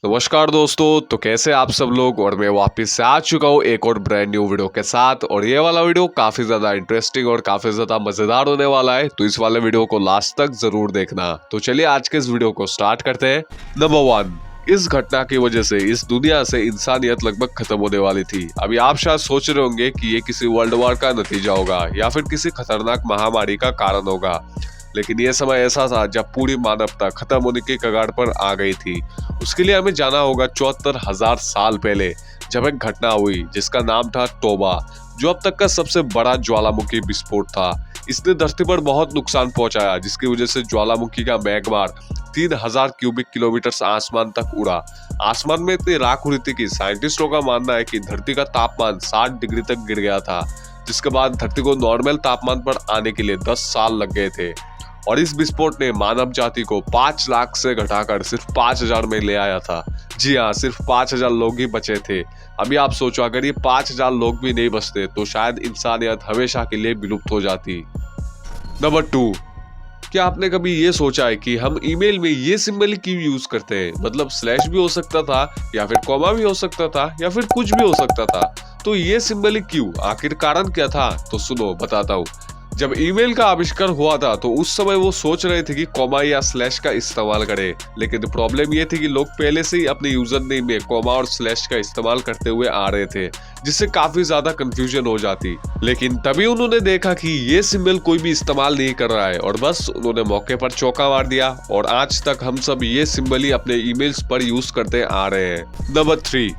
नमस्कार दोस्तों, तो कैसे आप सब लोग। और मैं वापस से आ चुका हूँ एक और ब्रांड न्यू वीडियो के साथ। और ये वाला वीडियो काफी ज्यादा इंटरेस्टिंग और काफी ज्यादा मजेदार होने वाला है, तो इस वाले वीडियो को लास्ट तक जरूर देखना। तो चलिए आज के इस वीडियो को स्टार्ट करते हैं। नंबर 1, इस घटना की वजह से इस दुनिया से इंसानियत लगभग खत्म होने वाली थी। अभी आप शायद सोच रहे होंगे कि ये किसी वर्ल्ड वॉर का नतीजा होगा या फिर किसी खतरनाक महामारी का कारण होगा, लेकिन यह समय ऐसा था जब पूरी मानवता खत्म होने के कगार पर आ गई थी। उसके लिए हमें जाना होगा 74,000 साल पहले, जब एक घटना हुई जिसका नाम था टोबा, जो अब तक का सबसे बड़ा ज्वालामुखी विस्फोट था। इसने धरती पर बहुत नुकसान पहुंचाया, जिसकी वजह से ज्वालामुखी का मैग्मा 3,000 क्यूबिक किलोमीटर आसमान तक उड़ा। आसमान में इतनी राख उड़ी थी कि साइंटिस्टों का मानना है कि धरती का तापमान 60 डिग्री तक गिर गया था, जिसके बाद धरती को नॉर्मल तापमान पर आने के लिए 10 साल लग गए थे। और इस विस्फोट ने मानव जाति को 5 लाख से घटाकर सिर्फ 5,000 में ले आया था। जी हाँ, सिर्फ 5,000 लोग ही बचे थे। अभी आप सोचो, अगर ये 5,000 लोग भी नहीं बचते तो शायद इंसानियत हमेशा के लिए विलुप्त हो जाती। नंबर 2, क्या आपने कभी ये सोचा है कि हम ईमेल में ये सिंबल क्यों यूज करते हैं? मतलब स्लैश भी हो सकता था, या फिर कॉमा भी हो सकता था, या फिर कुछ भी हो सकता था। तो ये सिंबल क्यों? आखिर कारण क्या था? तो सुनो, बताता हूँ। जब ईमेल का आविष्कार हुआ था तो उस समय वो सोच रहे थे कि कॉमा या स्लैश का इस्तेमाल करें, लेकिन प्रॉब्लम ये थी कि लोग पहले से ही अपने यूजर नेम में कॉमा और स्लैश का इस्तेमाल करते हुए आ रहे थे, जिससे काफी ज्यादा कंफ्यूजन हो जाती। लेकिन तभी उन्होंने देखा कि ये सिंबल कोई भी इस्तेमाल नहीं कर रहा है, और बस उन्होंने मौके पर चौका मार दिया। और आज तक हम सब ये सिंबल ही अपने ईमेल्स पर यूज करते आ रहे हैं। नंबर 3,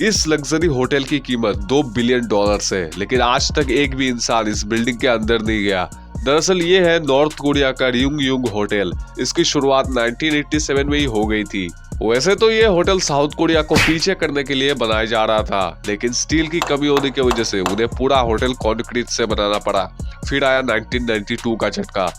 इस लग्जरी होटल की कीमत $2 बिलियन है, लेकिन आज तक एक भी इंसान इस बिल्डिंग के अंदर नहीं गया। दरअसल ये है नॉर्थ कोरिया का रियुंग होटल। इसकी शुरुआत 1987 में ही हो गई थी। वैसे तो ये होटल साउथ कोरिया को पीछे करने के लिए बनाया जा रहा था, लेकिन स्टील की कमी होने की वजह से उन्हें पूरा होटल कंक्रीट से बनाना पड़ा। फिर आया 1992 का झटका।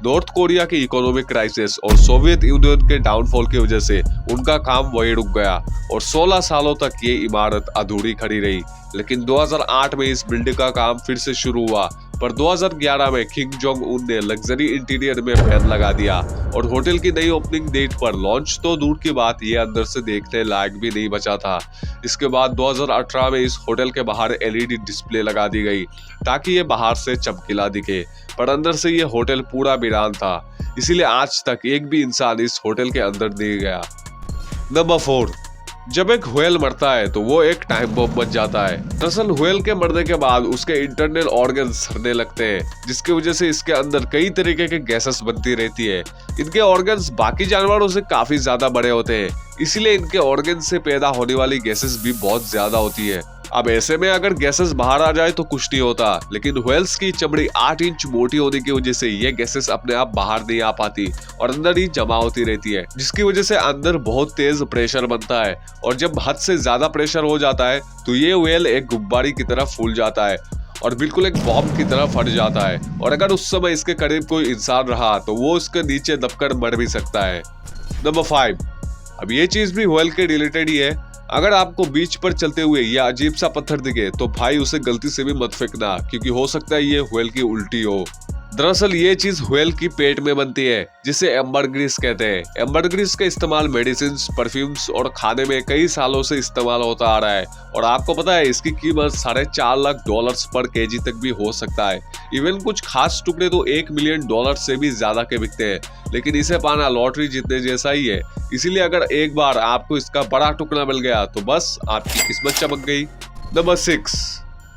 नॉर्थ कोरिया की इकोनॉमिक क्राइसिस और सोवियत यूनियन के डाउनफॉल की वजह से उनका काम वही रुक गया, और 16 सालों तक ये इमारत अधूरी खड़ी रही। लेकिन 2008 में इस बिल्डिंग का काम फिर से शुरू हुआ, पर 2011 में किम जोंग उन ने लग्जरी इंटीरियर में बैन लगा दिया, और होटल की नई ओपनिंग डेट पर लॉन्च तो दूर की बात, ये अंदर से देखने लायक भी नहीं बचा था। इसके बाद 2018 में इस होटल के बाहर LED डिस्प्ले लगा दी गई, ताकि ये बाहर से चमकीला दिखे, पर अंदर से ये होटल पूरा वीरान था। इसीलिए आज तक एक भी इंसान इस होटल के अंदर नहीं गया। नंबर 4, जब एक व्हेल मरता है तो वो एक टाइम बम बन जाता है। दरअसल व्हेल के मरने के बाद उसके इंटरनल ऑर्गन्स सड़ने लगते हैं, जिसकी वजह से इसके अंदर कई तरीके के गैसेस बनती रहती है। इनके ऑर्गन्स बाकी जानवरों से काफी ज्यादा बड़े होते हैं, इसीलिए इनके ऑर्गन से पैदा होने वाली गैसेस भी बहुत ज्यादा होती है। अब ऐसे में अगर गैसेस बाहर आ जाए तो कुछ नहीं होता, लेकिन व्हेल्स की चमड़ी 8 इंच मोटी होने की वजह से ये गैसेस अपने आप बाहर नहीं आ पाती और अंदर ही जमा होती रहती है, जिसकी वजह से अंदर बहुत तेज प्रेशर बनता है। और जब हद से ज्यादा प्रेशर हो जाता है तो ये व्हेल एक गुब्बारे की तरह फूल जाता है और बिल्कुल एक बॉम्ब की तरह फट जाता है। और अगर उस समय इसके करीब कोई इंसान रहा तो वो उसके नीचे दबकर मर भी सकता है। नंबर 5, अब ये चीज भी व्हेल के रिलेटेड ही है। अगर आपको बीच पर चलते हुए यह अजीब सा पत्थर दिखे तो भाई उसे गलती से भी मत फेंकना, क्योंकि हो सकता है ये व्हेल की उल्टी हो। दरअसल ये चीज व्हेल की पेट में बनती है, जिसे एम्बरग्रीस कहते हैं। एम्बरग्रीस का इस्तेमाल मेडिसिन, परफ्यूम्स और खाने में कई सालों से इस्तेमाल होता आ रहा है, और आपको पता है इसकी कीमत $4.5 लाख पर केजी तक भी हो सकता है। इवन कुछ खास टुकड़े तो $1 मिलियन से भी ज्यादा के बिकते हैं, लेकिन इसे पाना लॉटरी जीतने जैसा ही है। इसीलिए अगर एक बार आपको इसका बड़ा टुकड़ा मिल गया तो बस आपकी किस्मत चमक गई। नंबर 6,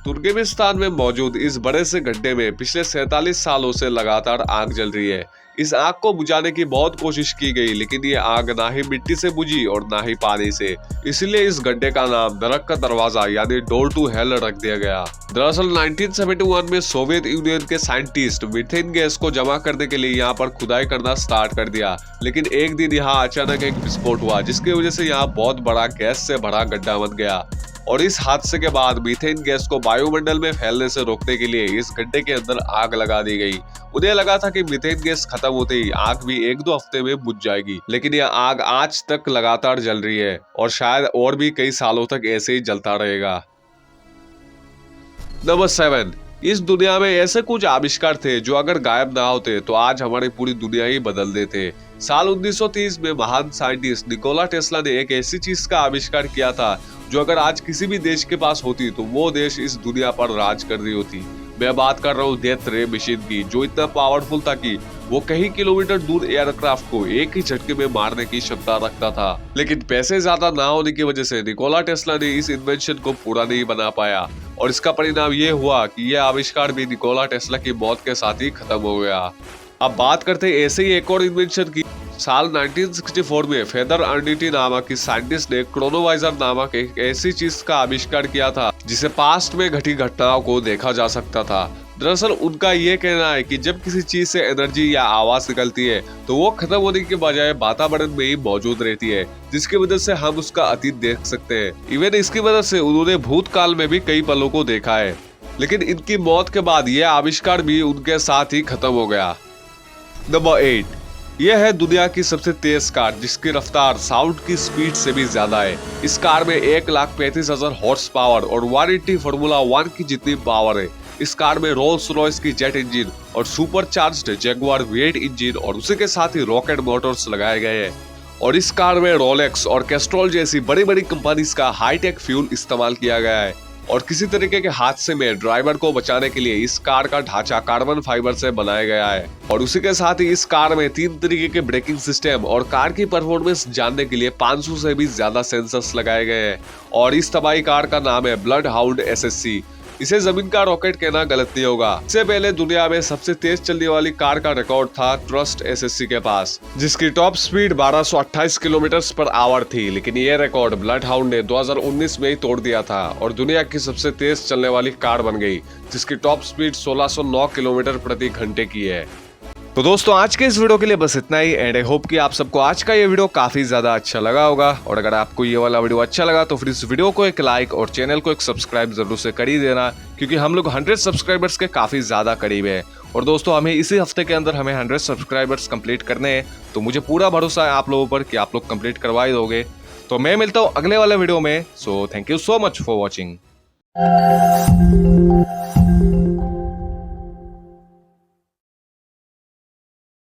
तुर्कमेनिस्तान में मौजूद इस बड़े से गड्ढे में पिछले 47 सालों से लगातार आग जल रही है। इस आग को बुझाने की बहुत कोशिश की गई, लेकिन ये आग ना ही मिट्टी से बुझी और ना ही पानी से। इसलिए इस गड्ढे का नाम नरक का दरवाजा यानी डोर टू हेल रख दिया गया। दरअसल 1971 में सोवियत यूनियन के साइंटिस्ट मीथेन गैस को जमा करने के लिए यहाँ पर खुदाई करना स्टार्ट कर दिया, लेकिन एक दिन यहाँ अचानक एक विस्फोट हुआ, जिसकी वजह से यहाँ बहुत बड़ा गैस से भरा गड्ढा बन गया। और इस हादसे के बाद मीथेन गैस को वायुमंडल में फैलने से रोकने के लिए इस गड्ढे के अंदर आग लगा दी गई। उन्हें लगा था कि मीथेन गैस खत्म होते ही आग भी 1-2 हफ्ते में बुझ जाएगी, लेकिन यह आग आज तक लगातार जल रही है और शायद और भी कई सालों तक ऐसे ही जलता रहेगा। नंबर 7, इस दुनिया में ऐसे कुछ आविष्कार थे जो अगर गायब ना होते तो आज हमारी पूरी दुनिया ही बदल देते। साल 1930 में महान साइंटिस्ट निकोला टेस्ला ने एक ऐसी चीज का आविष्कार किया था जो अगर आज किसी भी देश के पास होती तो वो देश इस दुनिया पर राज कर रही होती। मैं बात कर रहा हूँ डेथ रे मशीन की, जो इतना पावरफुल था कि वो कई किलोमीटर दूर एयरक्राफ्ट को एक ही झटके में मारने की क्षमता रखता था। लेकिन पैसे ज्यादा ना होने की वजह से निकोला टेस्ला ने इस इन्वेंशन को पूरा नहीं बना पाया और इसका परिणाम ये हुआ कि यह आविष्कार भी निकोला टेस्ला की मौत के साथ ही खत्म हो गया। अब बात करते हैं ऐसे ही एक और इन्वेंशन की। साल 1964 में फेदर अर्निटी नामक की साइंटिस्ट ने क्रोनोवाइजर नामक एक ऐसी चीज का आविष्कार किया था जिसे पास्ट में घटी घटनाओं को देखा जा सकता था। दरअसल उनका ये कहना है कि जब किसी चीज से एनर्जी या आवाज निकलती है तो वो खत्म होने के बजाय वातावरण में ही मौजूद रहती है, जिसकी वजह से हम उसका अतीत देख सकते हैं। इवन इसकी वजह से उन्होंने भूतकाल में भी कई पलों को देखा है, लेकिन इनकी मौत के बाद यह आविष्कार भी उनके साथ ही खत्म हो गया। नंबर 8, यह है दुनिया की सबसे तेज कार जिसकी रफ्तार साउंड की स्पीड से भी ज्यादा है। इस कार में 1,35,000 हॉर्स पावर और 180 फार्मूला 1 की जितनी पावर है। इस कार में रोल्स रॉयस की जेट इंजन और super charged Jaguar V8 engine और उसी के साथ ही रॉकेट मोटर्स लगाए गए हैं। और इस कार में रोलेक्स और कैस्ट्रोल जैसी बड़ी बड़ी कंपनीज का हाईटेक फ्यूल इस्तेमाल किया गया है। और किसी तरीके के हादसे में ड्राइवर को बचाने के लिए इस कार का ढांचा कार्बन फाइबर से बनाया गया है। और उसी के साथ ही इस कार में 3 तरीके के ब्रेकिंग सिस्टम और कार की परफॉर्मेंस जानने के लिए 500 से भी ज्यादा सेंसर्स लगाए गए हैं। और इस तबाही कार का नाम है ब्लड हाउंड SSC। इसे जमीन का रॉकेट कहना गलत नहीं होगा। इससे पहले दुनिया में सबसे तेज चलने वाली कार का रिकॉर्ड था ट्रस्ट SSC के पास, जिसकी top speed 1228 kilometre per hour थी। लेकिन ये रिकॉर्ड ब्लड हाउंड ने 2019 में ही तोड़ दिया था और दुनिया की सबसे तेज चलने वाली कार बन गई, जिसकी टॉप स्पीड 1609 किलोमीटर प्रति घंटे की है। तो दोस्तों आज के इस वीडियो के लिए बस इतना ही एंड आई होप कि आप सबको आज का ये वीडियो काफी ज्यादा अच्छा लगा होगा। और अगर आपको ये वाला वीडियो अच्छा लगा तो फिर इस वीडियो को एक लाइक और चैनल को एक सब्सक्राइब जरूर से कर ही देना, क्योंकि हम लोग 100 सब्सक्राइबर्स के काफी ज्यादा करीब है। और दोस्तों हमें इसी हफ्ते के अंदर हमें 100 सब्सक्राइबर्स कंप्लीट करने हैं, तो मुझे पूरा भरोसा है आप लोगों पर कि आप लोग कंप्लीट करवा ही दोगे। तो मैं मिलता हूँ अगले वाले वीडियो में। So thank you so much for watching.